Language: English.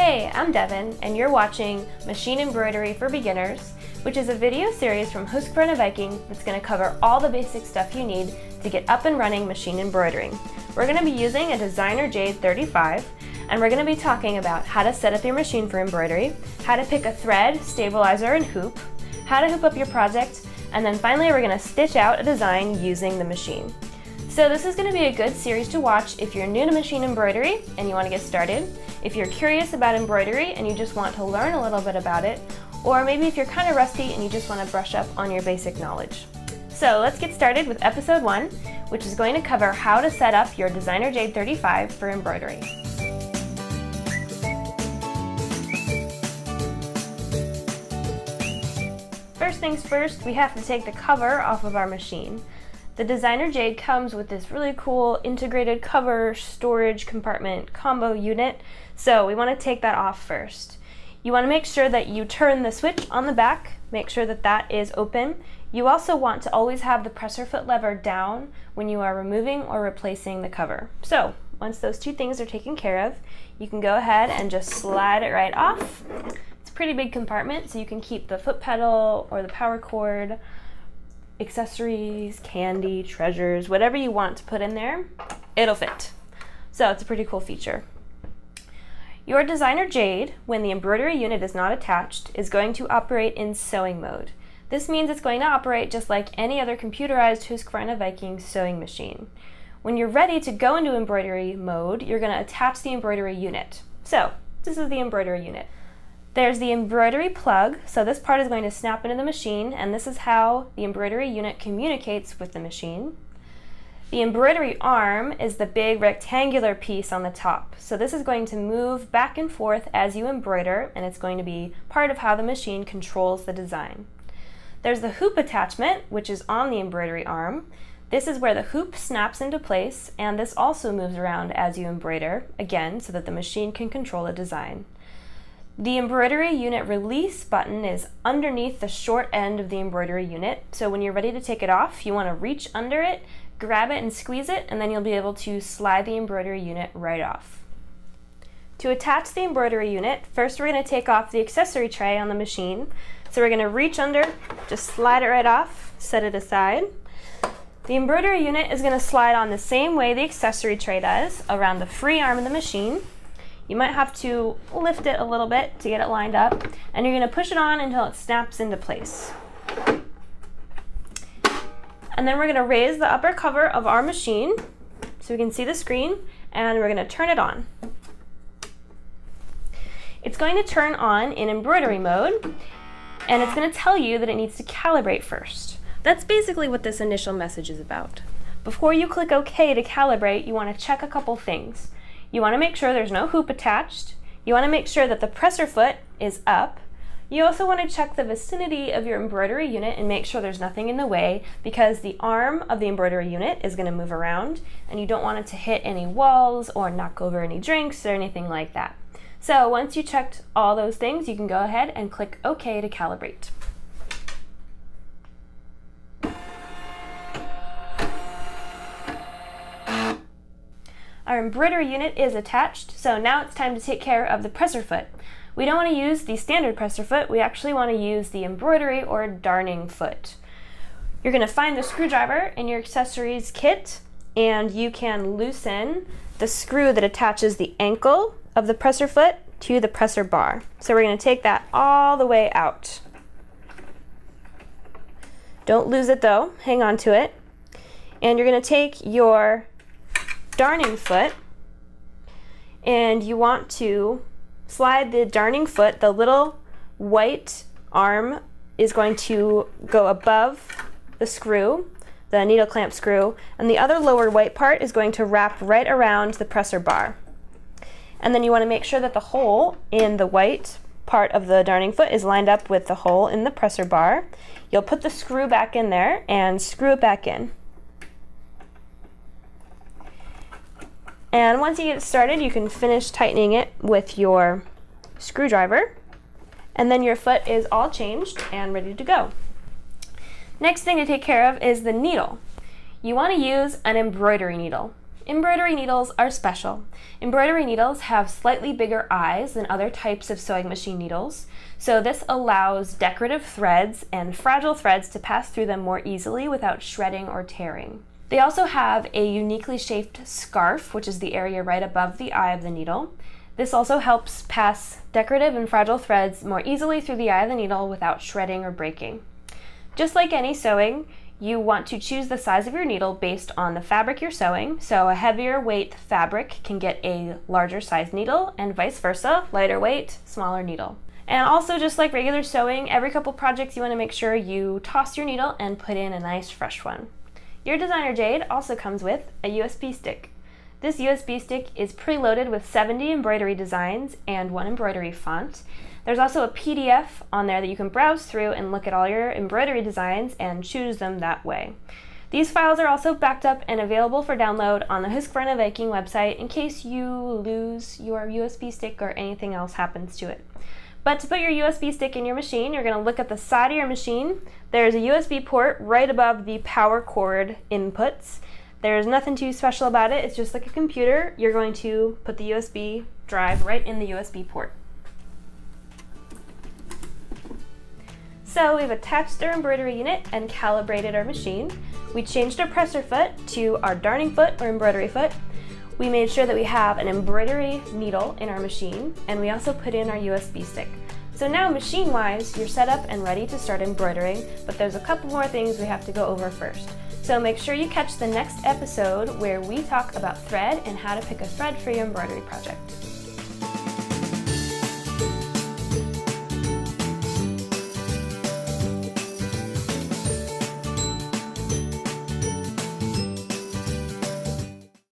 Hey, I'm Devin, and you're watching Machine Embroidery for Beginners, which is a video series from Husqvarna Viking that's going to cover all the basic stuff you need to get up and running machine embroidering. We're going to be using a Designer Jade 35, and we're going to be talking about how to set up your machine for embroidery, how to pick a thread, stabilizer, and hoop, how to hoop up your project, and then finally we're going to stitch out a design using the machine. So this is going to be a good series to watch if you're new to machine embroidery and you want to get started, if you're curious about embroidery and you just want to learn a little bit about it, or maybe if you're kind of rusty and you just want to brush up on your basic knowledge. So let's get started with episode 1, which is going to cover how to set up your Designer Jade 35 for embroidery. First things first, we have to take the cover off of our machine. The Designer Jade comes with this really cool integrated cover storage compartment combo unit, so we want to take that off first. You want to make sure that you turn the switch on the back, make sure that that is open. You also want to always have the presser foot lever down when you are removing or replacing the cover. So once those two things are taken care of, you can go ahead and just slide it right off. It's a pretty big compartment, so you can keep the foot pedal or the power cord, accessories, candy, treasures, whatever you want to put in there, it'll fit. So it's a pretty cool feature. Your Designer Jade, when the embroidery unit is not attached, is going to operate in sewing mode. This means it's going to operate just like any other computerized Husqvarna Viking sewing machine. When you're ready to go into embroidery mode, you're going to attach the embroidery unit. So this is the embroidery unit. There's the embroidery plug, so this part is going to snap into the machine, and this is how the embroidery unit communicates with the machine. The embroidery arm is the big rectangular piece on the top, so this is going to move back and forth as you embroider, and it's going to be part of how the machine controls the design. There's the hoop attachment, which is on the embroidery arm. This is where the hoop snaps into place, and this also moves around as you embroider, again, so that the machine can control the design. The embroidery unit release button is underneath the short end of the embroidery unit, so when you're ready to take it off, you want to reach under it, grab it and squeeze it, and then you'll be able to slide the embroidery unit right off. To attach the embroidery unit, first we're going to take off the accessory tray on the machine. So we're going to reach under, just slide it right off, set it aside. The embroidery unit is going to slide on the same way the accessory tray does, around the free arm of the machine. You might have to lift it a little bit to get it lined up, and you're going to push it on until it snaps into place. And then we're going to raise the upper cover of our machine so we can see the screen, and we're going to turn it on. It's going to turn on in embroidery mode, and it's going to tell you that it needs to calibrate first. That's basically what this initial message is about. Before you click OK to calibrate, you want to check a couple things. You want to make sure there's no hoop attached. You want to make sure that the presser foot is up. You also want to check the vicinity of your embroidery unit and make sure there's nothing in the way, because the arm of the embroidery unit is going to move around and you don't want it to hit any walls or knock over any drinks or anything like that. So once you checked all those things, you can go ahead and click OK to calibrate. Our embroidery unit is attached, so now it's time to take care of the presser foot. We don't want to use the standard presser foot, we actually want to use the embroidery or darning foot. You're going to find the screwdriver in your accessories kit, and you can loosen the screw that attaches the ankle of the presser foot to the presser bar. So we're going to take that all the way out. Don't lose it though, hang on to it. And you're going to take your darning foot, and you want to slide the darning foot, the little white arm is going to go above the screw, the needle clamp screw, and the other lower white part is going to wrap right around the presser bar. And then you want to make sure that the hole in the white part of the darning foot is lined up with the hole in the presser bar. You'll put the screw back in there and screw it back in. And once you get started, you can finish tightening it with your screwdriver, and then your foot is all changed and ready to go. Next thing to take care of is the needle. You want to use an embroidery needle. Embroidery needles are special. Embroidery needles have slightly bigger eyes than other types of sewing machine needles, so this allows decorative threads and fragile threads to pass through them more easily without shredding or tearing. They also have a uniquely shaped scarf, which is the area right above the eye of the needle. This also helps pass decorative and fragile threads more easily through the eye of the needle without shredding or breaking. Just like any sewing, you want to choose the size of your needle based on the fabric you're sewing, so a heavier weight fabric can get a larger size needle, and vice versa, lighter weight, smaller needle. And also, just like regular sewing, every couple projects you want to make sure you toss your needle and put in a nice fresh one. Your designer jade also comes with a USB stick. This USB stick is preloaded with 70 embroidery designs and 1 embroidery font. There's also a PDF on there that you can browse through and look at all your embroidery designs and choose them that way. These files are also backed up and available for download on the Husqvarna Viking website in case you lose your USB stick or anything else happens to it. But to put your USB stick in your machine, you're going to look at the side of your machine. There's a USB port right above the power cord inputs. There's nothing too special about it. It's just like a computer. You're going to put the USB drive right in the USB port. So we've attached our embroidery unit and calibrated our machine. We changed our presser foot to our darning foot or embroidery foot. We made sure that we have an embroidery needle in our machine, and we also put in our USB stick. So now machine-wise, you're set up and ready to start embroidering, but there's a couple more things we have to go over first. So make sure you catch the next episode where we talk about thread and how to pick a thread for your embroidery project.